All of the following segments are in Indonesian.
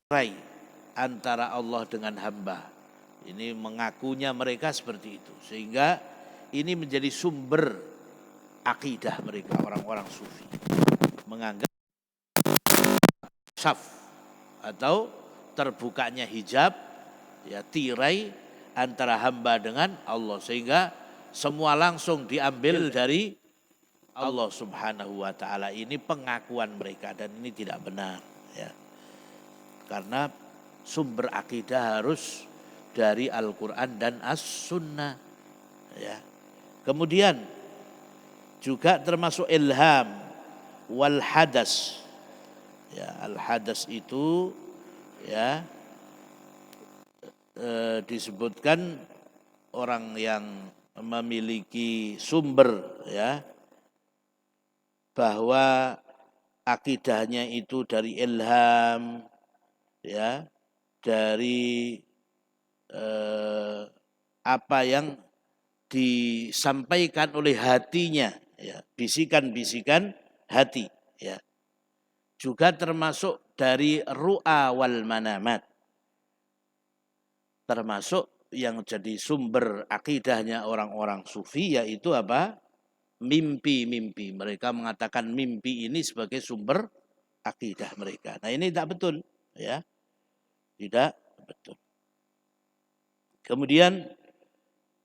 cerai antara Allah dengan hamba. Ini mengakunya mereka seperti itu. Sehingga ini menjadi sumber akidah mereka, orang-orang sufi. Menganggap syaf atau terbukanya hijab, ya, tirai antara hamba dengan Allah. Sehingga semua langsung diambil dari Allah Subhanahu wa ta'ala. Ini pengakuan mereka dan ini tidak benar, ya. Karena sumber akidah harus dari Al-Quran dan As-Sunnah, ya. Kemudian juga termasuk ilham wal hadas. Ya, al-hadas itu, ya, disebutkan orang yang memiliki sumber, ya, bahwa akidahnya itu dari ilham, ya, dari apa yang disampaikan oleh hatinya, ya, bisikan-bisikan hati, ya. Juga termasuk dari ru'a wal manamat. Termasuk yang jadi sumber akidahnya orang-orang sufi, yaitu apa? Mimpi-mimpi. Mereka mengatakan mimpi ini sebagai sumber akidah mereka. Nah, ini tidak betul, ya. Tidak betul. Kemudian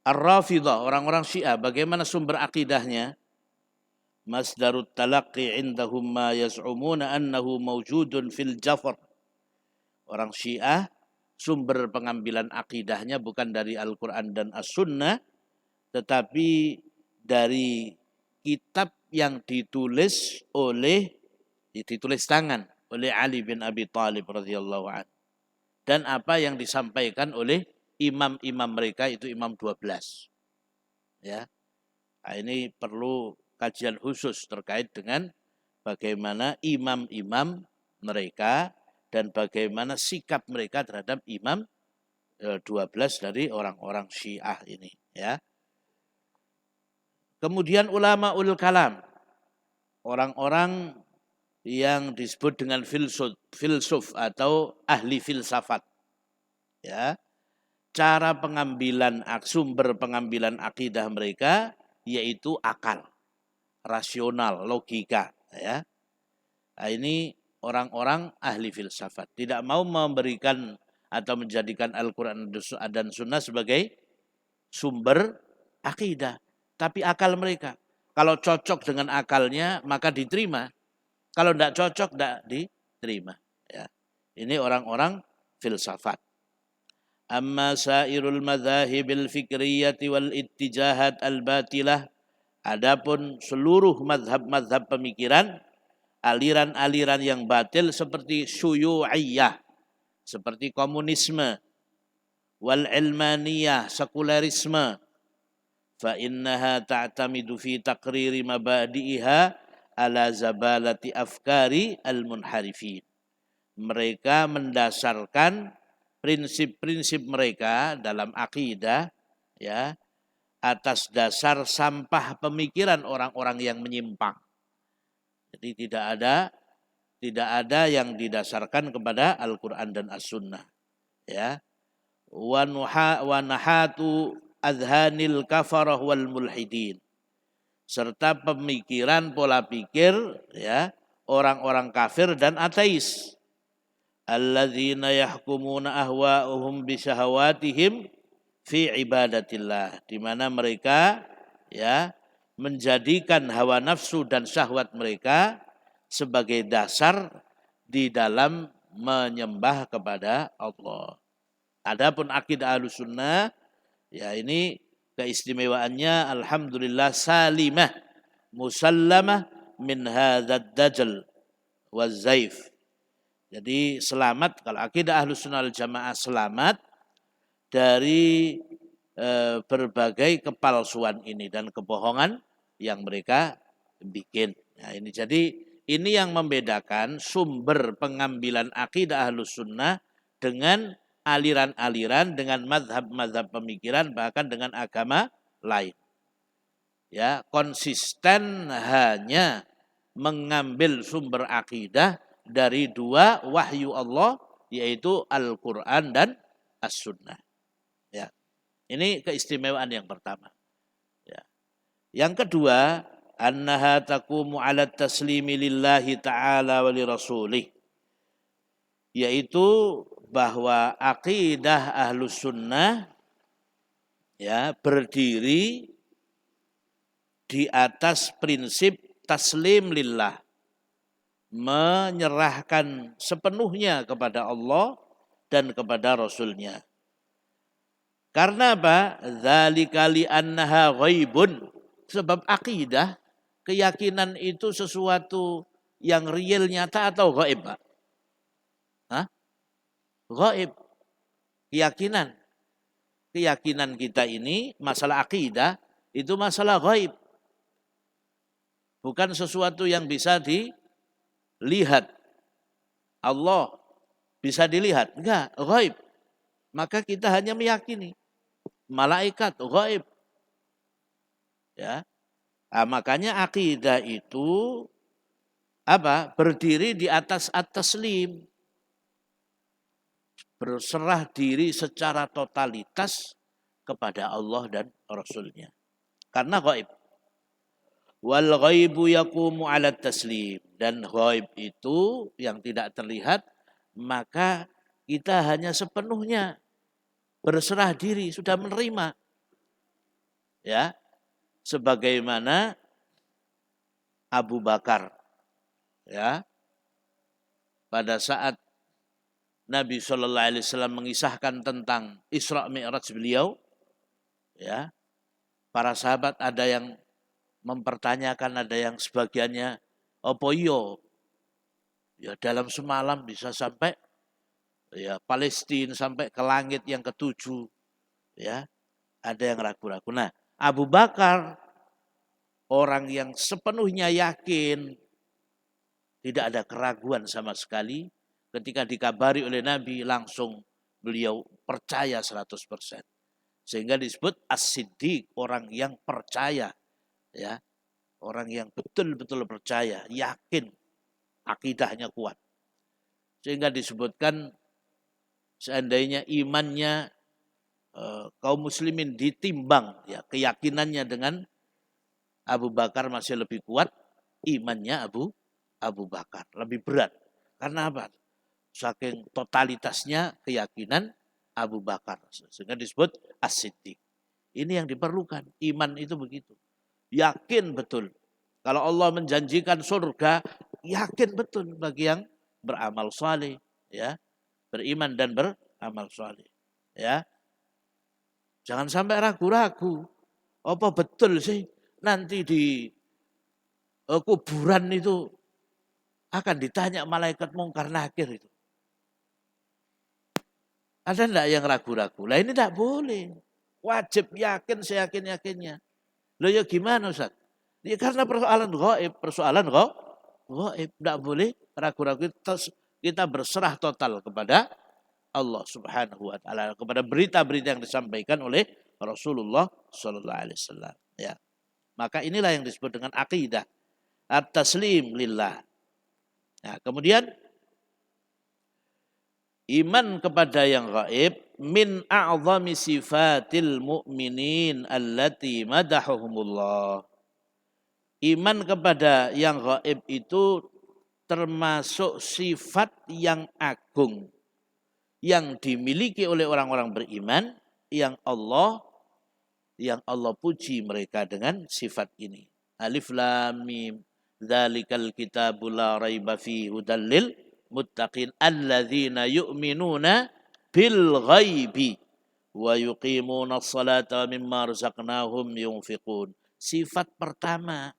Ar-Rafidah, orang-orang Syiah, bagaimana sumber akidahnya? Masdarut talaqqi indahum ma yaz'umuna annahu mawjudun fil jafar. Orang Syiah, sumber pengambilan akidahnya bukan dari Al-Quran dan As-Sunnah, tetapi dari kitab yang ditulis tangan oleh Ali bin Abi Thalib radhiyallahu anhu. Dan apa yang disampaikan oleh imam-imam mereka, itu imam 12. Ya. Nah, ini perlu kajian khusus terkait dengan bagaimana imam-imam mereka dan bagaimana sikap mereka terhadap imam 12 dari orang-orang Syiah ini, ya. Kemudian ulama ul kalam, orang-orang yang disebut dengan filsuf atau ahli filsafat, ya. Cara pengambilan sumber pengambilan akidah mereka yaitu akal, rasional, logika, ya. Nah, ini orang-orang ahli filsafat tidak mau memberikan atau menjadikan Al-Quran dan Sunnah sebagai sumber akidah, tapi akal mereka. Kalau cocok dengan akalnya maka diterima, kalau tidak cocok tidak diterima, ya. Ini orang-orang filsafat. Amma sairul madzahibil fikriyati wal ittijahat al-batilah, adapun seluruh mazhab-mazhab pemikiran, aliran-aliran yang batil seperti syuyu'iyah, seperti komunisme, wal ilmaniyah, sekulerisme, fa innaha ta'tamidu fi taqriri mabadi'iha ala zabalati afkari al-munharifin. Mereka mendasarkan prinsip-prinsip mereka dalam akidah, ya, atas dasar sampah pemikiran orang-orang yang menyimpang. Jadi tidak ada yang didasarkan kepada Al-Quran dan As-Sunnah, ya. Wa nahatu adhanil kafarah wal mulhidin, serta pemikiran pola pikir, ya, orang-orang kafir dan ateis. Alladzina yahkumuna ahwa'uhum bisyahawatihim fi ibadatillah, di mana mereka, ya, menjadikan hawa nafsu dan syahwat mereka sebagai dasar di dalam menyembah kepada Allah. Adapun akidah Ahlussunnah, ya, ini keistimewaannya alhamdulillah salimah musallamah min hadzal dajjal waz zaif. Jadi selamat, kalau akidah Ahlussunnah wal Jamaah selamat dari berbagai kepalsuan ini dan kebohongan yang mereka bikin. Nah, ini jadi ini yang membedakan sumber pengambilan akidah Ahlussunnah dengan aliran-aliran, dengan mazhab-mazhab pemikiran, bahkan dengan agama lain. Ya, konsisten hanya mengambil sumber akidah dari dua wahyu Allah yaitu Al-Quran dan As-Sunnah. Ya. Ini keistimewaan yang pertama. Ya. Yang kedua, annaha taqumu 'ala taslimi lillahi ta'ala wa li rasulih. Yaitu bahwa akidah Ahlus Sunnah ya berdiri di atas prinsip taslim lillah, menyerahkan sepenuhnya kepada Allah dan kepada Rasulnya. Karena apa? Dzalika li annaha ghaibun. Sebab akidah, keyakinan itu sesuatu yang real, nyata atau gaib, Pak? Hah? Gaib. Keyakinan. Keyakinan kita ini, masalah akidah, itu masalah gaib. Bukan sesuatu yang bisa dilihat. Allah bisa dilihat. Enggak, gaib. Maka kita hanya meyakini. Malaikat, gaib. Ya. Nah, makanya akidah itu apa? Berdiri di atas at-taslim. Berserah diri secara totalitas kepada Allah dan Rasulnya. Karena gaib. Wal ghaibu yaqumu 'ala taslim. Dan gaib itu yang tidak terlihat, maka kita hanya sepenuhnya berserah diri, sudah menerima. Ya. Sebagaimana Abu Bakar, ya, pada saat Nabi SAW mengisahkan tentang Isra Mi'raj beliau, ya, para sahabat ada yang mempertanyakan, ada yang sebagiannya, apa ya dalam semalam bisa sampai ya Palestina, sampai ke langit yang ketujuh, ya, ada yang ragu-ragu. Nah, Abu Bakar orang yang sepenuhnya yakin, tidak ada keraguan sama sekali, ketika dikabari oleh Nabi langsung beliau percaya 100%. Sehingga disebut as-siddiq, orang yang percaya, ya. Orang yang betul-betul percaya, yakin, akidahnya kuat. Sehingga disebutkan seandainya imannya kaum muslimin ditimbang, ya, keyakinannya dengan Abu Bakar masih lebih kuat, imannya Abu Bakar lebih berat. Karena apa? Saking totalitasnya keyakinan Abu Bakar. Sehingga disebut as-siddiq. Ini yang diperlukan. Iman itu begitu. Yakin betul. Kalau Allah menjanjikan surga, yakin betul bagi yang beramal saleh, ya, beriman dan beramal saleh, ya. Jangan sampai ragu-ragu. Apa betul sih nanti di kuburan itu akan ditanya malaikat mungkar nakir itu? Ada enggak yang ragu-ragu? Lah ini enggak boleh. Wajib yakin seyakin-yakinnya. Loh ya gimana Ustaz? Ya karena persoalan gaib. Enggak boleh ragu-ragu. Kita berserah total kepada Allah Subhanahu wa taala, kepada berita-berita yang disampaikan oleh Rasulullah sallallahu alaihi wasallam, ya. Maka inilah yang disebut dengan akidah at-taslim lillah. Nah, kemudian iman kepada yang gaib min a'zami sifatil mu'minin allati madahumullah. Iman kepada yang gaib itu termasuk sifat yang agung yang dimiliki oleh orang-orang beriman yang Allah puji mereka dengan sifat ini. Alif lam mim dzalikal kitabul la raiba fihi hudal lil muttaqin alladzina yu'minuna bil ghaibi wa yuqimuna sholata mimma razaqnahum yunfiqun. Sifat pertama,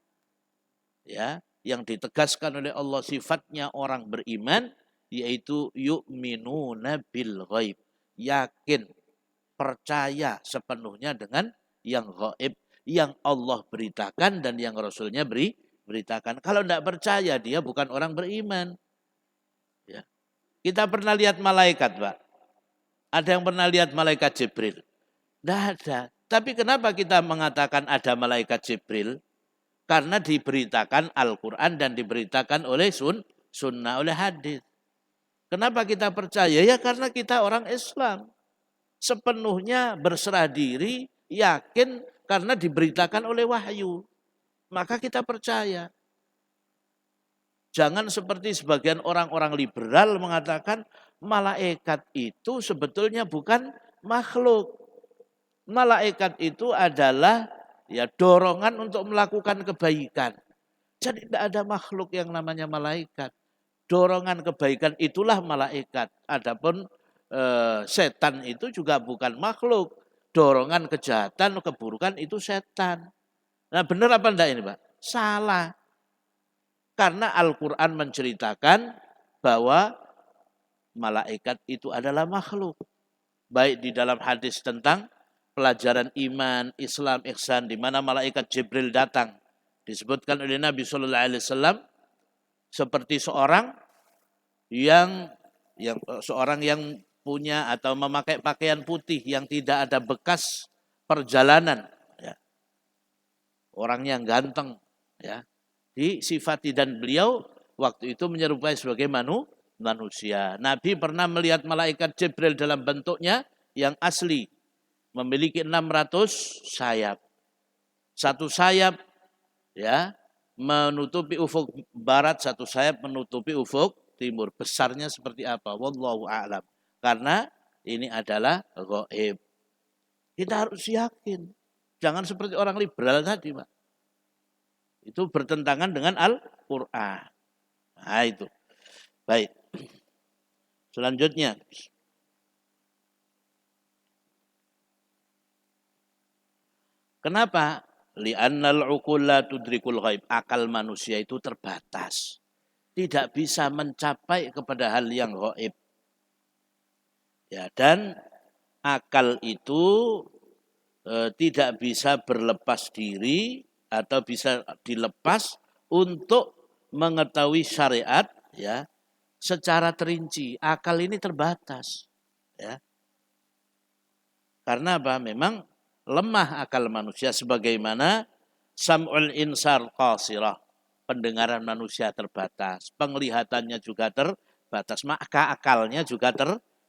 ya, yang ditegaskan oleh Allah sifatnya orang beriman, yaitu yu'minuna bil ghaib, yakin, percaya sepenuhnya dengan yang gaib, yang Allah beritakan dan yang Rasulnya beritakan. Kalau tidak percaya, dia bukan orang beriman. Ya. Kita pernah lihat malaikat, Pak. Ada yang pernah lihat malaikat Jibril? Tidak ada. Tapi kenapa kita mengatakan ada malaikat Jibril? Karena diberitakan Al-Quran dan diberitakan oleh sunnah, oleh hadis. Kenapa kita percaya? Ya karena kita orang Islam. Sepenuhnya berserah diri, yakin karena diberitakan oleh wahyu. Maka kita percaya. Jangan seperti sebagian orang-orang liberal mengatakan malaikat itu sebetulnya bukan makhluk. Malaikat itu adalah ya dorongan untuk melakukan kebaikan. Jadi tidak ada makhluk yang namanya malaikat. Dorongan kebaikan itulah malaikat. Adapun setan itu juga bukan makhluk. Dorongan kejahatan, keburukan itu setan. Nah benar apa enggak ini Pak? Salah. Karena Al-Quran menceritakan bahwa malaikat itu adalah makhluk. Baik di dalam hadis tentang pelajaran iman, Islam, ihsan, di mana malaikat Jibril datang. Disebutkan oleh Nabi SAW seperti seorang yang punya atau memakai pakaian putih yang tidak ada bekas perjalanan. Ya. Orang yang ganteng. Ya. Disifati dan beliau waktu itu menyerupai sebagai manusia. Nabi pernah melihat malaikat Jibril dalam bentuknya yang asli. Memiliki 600 sayap. Satu sayap ya menutupi ufuk barat, satu sayap menutupi ufuk timur. Besarnya seperti apa? Wallahu a'lam. Karena ini adalah gaib. Kita harus yakin. Jangan seperti orang liberal tadi, Pak. Itu bertentangan dengan Al-Quran. Nah itu. Baik. Selanjutnya. Kenapa? Li'annal uqul la tudrikul ghaib. Akal manusia itu terbatas. Tidak bisa mencapai kepada hal yang ghaib. Ya, dan akal itu tidak bisa berlepas diri atau bisa dilepas untuk mengetahui syariat ya secara terinci. Akal ini terbatas. Ya. Karena apa? Memang lemah akal manusia sebagaimana sam'ul insar qasirah. Pendengaran manusia terbatas, penglihatannya juga terbatas, maka akalnya juga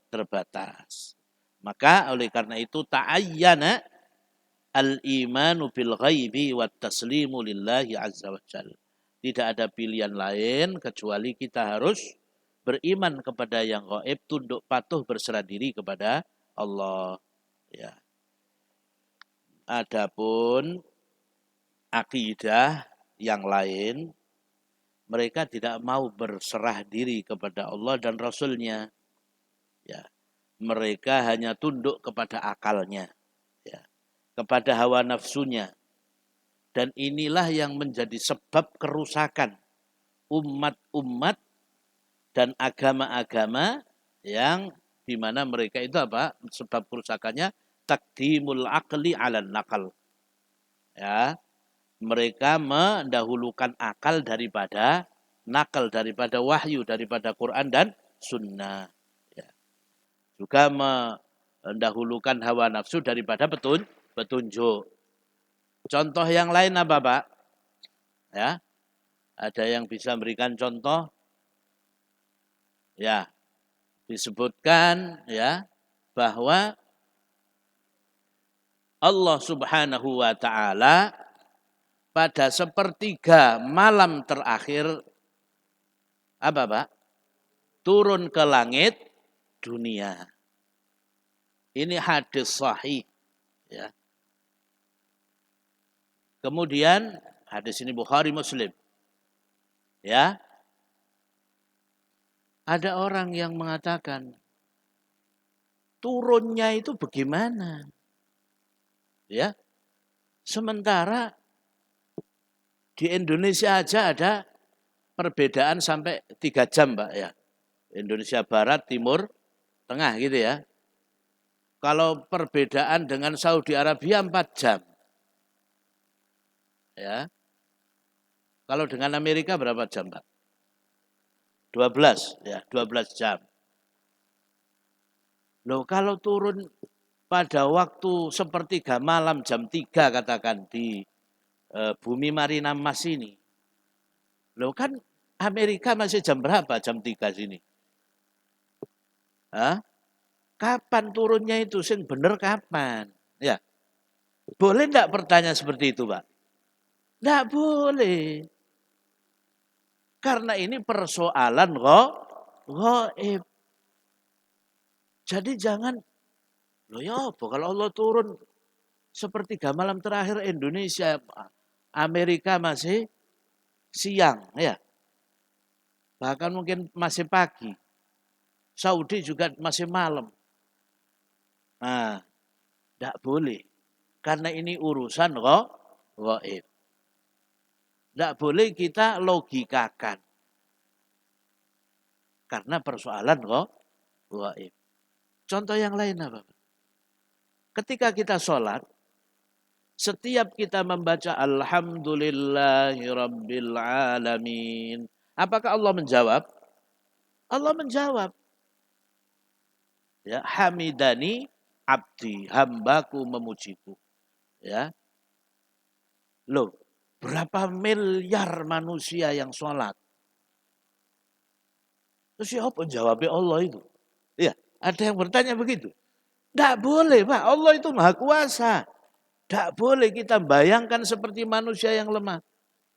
terbatas. Maka oleh karena itu ta'ayyana al-imanu bil ghaibi wat taslimu lillahi azza wa jalla. Tidak ada pilihan lain kecuali kita harus beriman kepada yang gaib, tunduk patuh berserah diri kepada Allah. Ya. Adapun akidah yang lain, mereka tidak mau berserah diri kepada Allah dan Rasul-Nya. Ya. Mereka hanya tunduk kepada akalnya, ya. Kepada hawa nafsunya. Dan inilah yang menjadi sebab kerusakan umat-umat dan agama-agama yang di mana mereka itu apa? Sebab kerusakannya taqdimul aqli 'alan naqal. Ya, mereka mendahulukan akal daripada nakal, daripada wahyu, daripada Quran dan sunnah. Ya. Juga mendahulukan hawa nafsu daripada petunjuk. Contoh yang lain apa, Pak? Ya, ada yang bisa memberikan contoh? Ya, disebutkan ya bahwa Allah Subhanahu wa taala pada sepertiga malam terakhir apa, Pak? Turun ke langit dunia. Ini hadis sahih ya. Kemudian hadis ini Bukhari Muslim. Ya. Ada orang yang mengatakan turunnya itu bagaimana? Ya. Sementara di Indonesia aja ada perbedaan sampai 3 jam, Pak ya. Indonesia Barat, Timur, Tengah gitu ya. Kalau perbedaan dengan Saudi Arabia 4 jam. Ya. Kalau dengan Amerika berapa jam, Pak? 12 ya, 12 jam. Loh, kalau turun pada waktu sepertiga malam jam 3 katakan di bumi Marina Mas ini. Loh kan Amerika masih jam berapa? Jam 3 sini. Hah? Kapan turunnya itu? Sing bener kapan? Ya, boleh enggak bertanya seperti itu, Pak? Enggak boleh. Karena ini persoalan gaib. Jadi jangan, loh ya apa kalau Allah turun sepertiga malam terakhir Indonesia, Amerika masih siang, ya. Bahkan mungkin masih pagi. Saudi juga masih malam. Nah, tidak boleh. Karena ini urusan gaib. Tidak boleh kita logikakan. Karena persoalan gaib. Contoh yang lain apa? Ketika kita sholat, setiap kita membaca Alhamdulillahirabbil alamin. Apakah Allah menjawab? Allah menjawab. Ya, hamidani abdi, hambaku memujiku. Ya. Loh, berapa miliar manusia yang sholat? Terus siapa jawabnya Allah itu? Ya, ada yang bertanya begitu. Tidak boleh, Pak. Allah itu maha kuasa. Tidak boleh kita bayangkan seperti manusia yang lemah.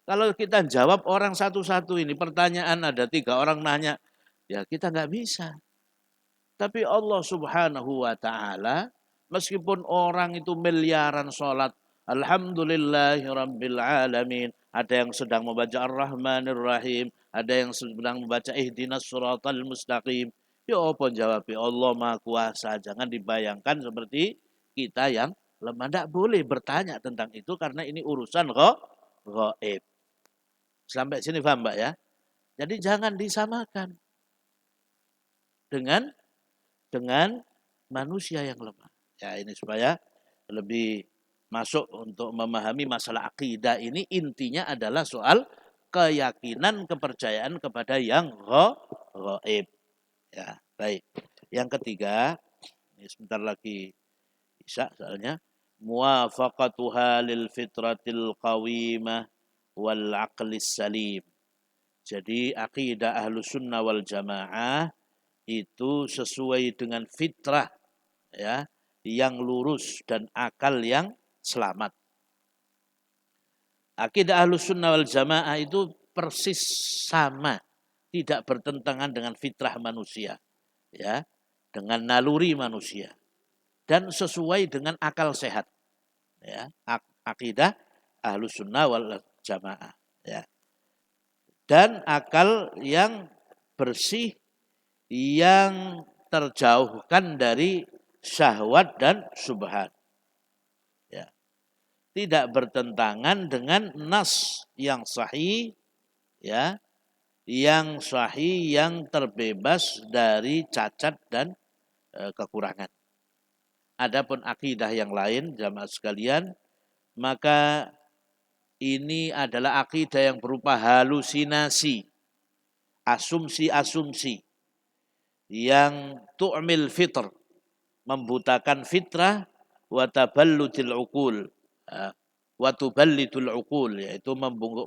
Kalau kita jawab orang satu-satu ini, pertanyaan ada 3 orang nanya, ya kita nggak bisa. Tapi Allah subhanahu wa ta'ala, meskipun orang itu miliaran sholat, Alhamdulillahirabbil alamin, ada yang sedang membaca Ar-Rahmanir Rahim, ada yang sedang membaca Ihdinas Shiratal Mustaqim. Ya apa jawabnya? Allah Maha Kuasa. Jangan dibayangkan seperti kita yang lemah. Tidak boleh bertanya tentang itu karena ini urusan gaib. Sampai sini paham, Mbak ya? Jadi jangan disamakan dengan manusia yang lemah. Ya ini supaya lebih masuk untuk memahami masalah akidah ini, intinya adalah soal keyakinan, kepercayaan kepada yang gaib. Ya, baik. Yang ketiga, ini sebentar lagi Isya soalnya, muwafaqatuha lil fitratil qawimah wal aqlis salim. Jadi akidah Ahlus Sunnah wal Jamaah itu sesuai dengan fitrah, ya, yang lurus dan akal yang selamat. Akidah Ahlus Sunnah wal Jamaah itu persis sama, tidak bertentangan dengan fitrah manusia, ya, dengan naluri manusia, dan sesuai dengan akal sehat, ya, akidah Ahlus Sunnah wal Jamaah, ya, dan akal yang bersih, yang terjauhkan dari syahwat dan syubhat. Ya. Tidak bertentangan dengan nas yang sahih, ya, yang sahih, yang terbebas dari cacat dan kekurangan. Adapun akidah yang lain, jamaah sekalian, maka ini adalah akidah yang berupa halusinasi, asumsi-asumsi yang tu'mil fitr, membutakan fitrah, wa taballudil uqul, wa tuballidul uqul, yaitu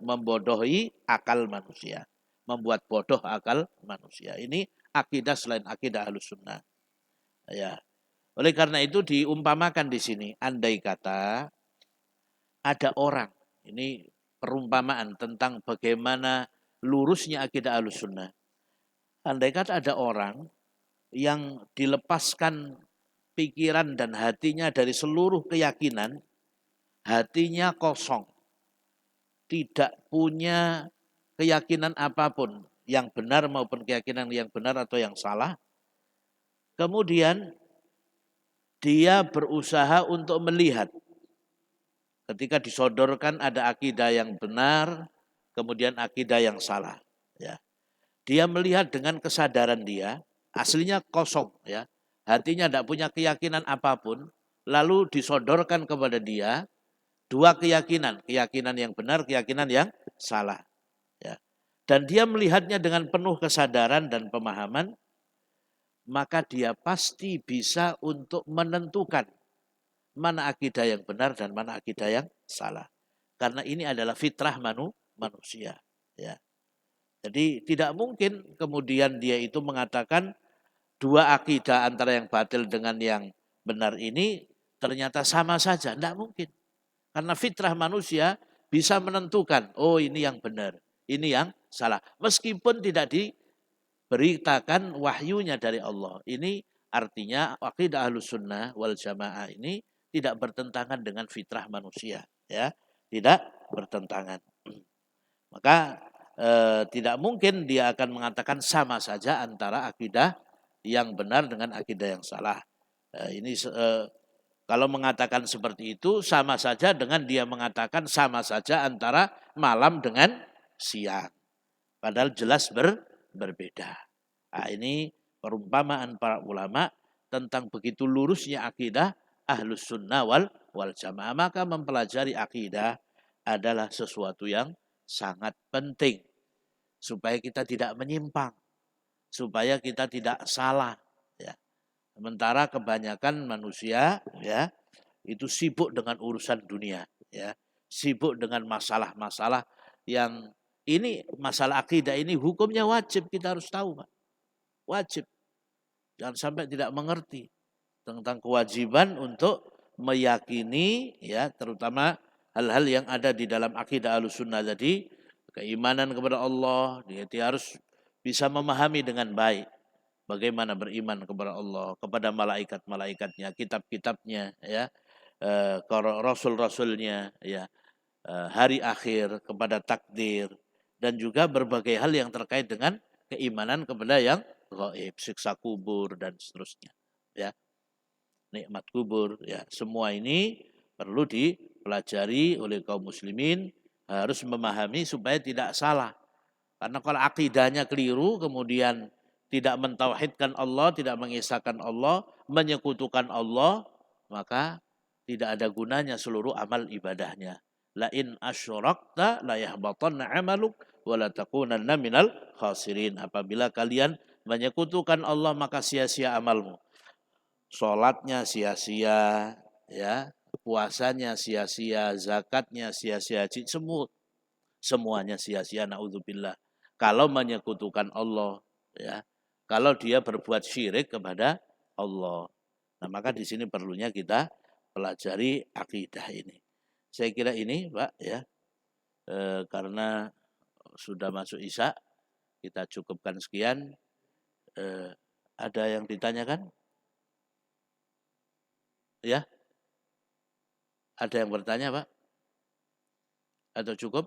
membodohi akal manusia, membuat bodoh akal manusia. Ini akidah selain akidah Ahlus Sunnah. Ya. Oleh karena itu diumpamakan di sini, andai kata ada orang, ini perumpamaan tentang bagaimana lurusnya akidah Ahlus Sunnah. Andai kata ada orang yang dilepaskan pikiran dan hatinya dari seluruh keyakinan, hatinya kosong, tidak punya keyakinan apapun, yang benar maupun keyakinan yang benar atau yang salah. Kemudian dia berusaha untuk melihat, ketika disodorkan ada akidah yang benar, kemudian akidah yang salah. Ya. Dia melihat dengan kesadaran dia, aslinya kosong, ya, hatinya tidak punya keyakinan apapun, lalu disodorkan kepada dia 2 keyakinan, keyakinan yang benar, keyakinan yang salah. Ya. Dan dia melihatnya dengan penuh kesadaran dan pemahaman, maka dia pasti bisa untuk menentukan mana akidah yang benar dan mana akidah yang salah. Karena ini adalah fitrah manusia. Ya. Jadi tidak mungkin kemudian dia itu mengatakan dua akidah antara yang batil dengan yang benar ini ternyata sama saja. Tidak mungkin. Karena fitrah manusia bisa menentukan, oh ini yang benar, ini yang salah. Meskipun tidak diberitakan wahyunya dari Allah. Ini artinya akidah Ahlus Sunnah wal Jamaah ini tidak bertentangan dengan fitrah manusia. Ya, tidak bertentangan. Maka tidak mungkin dia akan mengatakan sama saja antara akidah yang benar dengan akidah yang salah. Ini kalau mengatakan seperti itu sama saja dengan dia mengatakan sama saja antara malam dengan siang. Padahal jelas berbeda. Nah, ini perumpamaan para ulama tentang begitu lurusnya akidah Ahlus Sunnah wal Jamaah. Maka mempelajari akidah adalah sesuatu yang sangat penting supaya kita tidak menyimpang, supaya kita tidak salah. Ya. Sementara kebanyakan manusia ya itu sibuk dengan urusan dunia, ya, sibuk dengan masalah-masalah yang ini masalah akidah ini hukumnya wajib kita harus tahu, Pak. Wajib. Jangan sampai tidak mengerti tentang kewajiban untuk meyakini ya terutama hal-hal yang ada di dalam akidah Ahlussunnah tadi, keimanan kepada Allah, dia harus bisa memahami dengan baik bagaimana beriman kepada Allah, kepada malaikat-malaikatnya, kitab-kitabnya, ya, rasul-rasulnya, ya, hari akhir, kepada takdir, dan juga berbagai hal yang terkait dengan keimanan kepada yang gaib, siksa kubur dan seterusnya, ya, nikmat kubur, ya, semua ini perlu dipelajari oleh kaum muslimin, harus memahami supaya tidak salah. Karena kalau akidahnya keliru, kemudian tidak mentauhidkan Allah, tidak mengisahkan Allah, menyekutukan Allah, maka tidak ada gunanya seluruh amal ibadahnya. La in asyrakta la yahbatanna 'amaluk wa la takunanna minal khasirin. Apabila kalian menyekutukan Allah maka sia-sia amalmu. Salatnya sia-sia, ya, puasanya sia-sia, zakatnya sia-sia, semuanya sia-sia, naudzubillah. Kalau menyekutukan Allah, ya, kalau dia berbuat syirik kepada Allah. Nah, maka di sini perlunya kita pelajari akidah ini. Saya kira ini, Pak, ya, karena sudah masuk Isya, kita cukupkan sekian. Ada yang ditanyakan? Ya, ada yang bertanya, Pak? Atau cukup?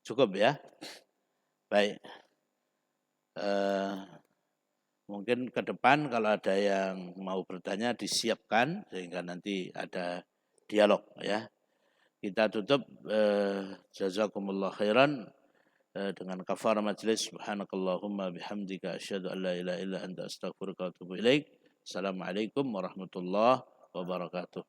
Cukup ya. Baik. Mungkin ke depan kalau ada yang mau bertanya disiapkan sehingga nanti ada dialog ya. Kita tutup jazakumullah khairan dengan kafarah majelis. Subhanakallahumma bihamdika asyhadu an la ilaha illa anta astaghfiruka wa atubu ilaik. Assalamualaikum warahmatullahi wabarakatuh.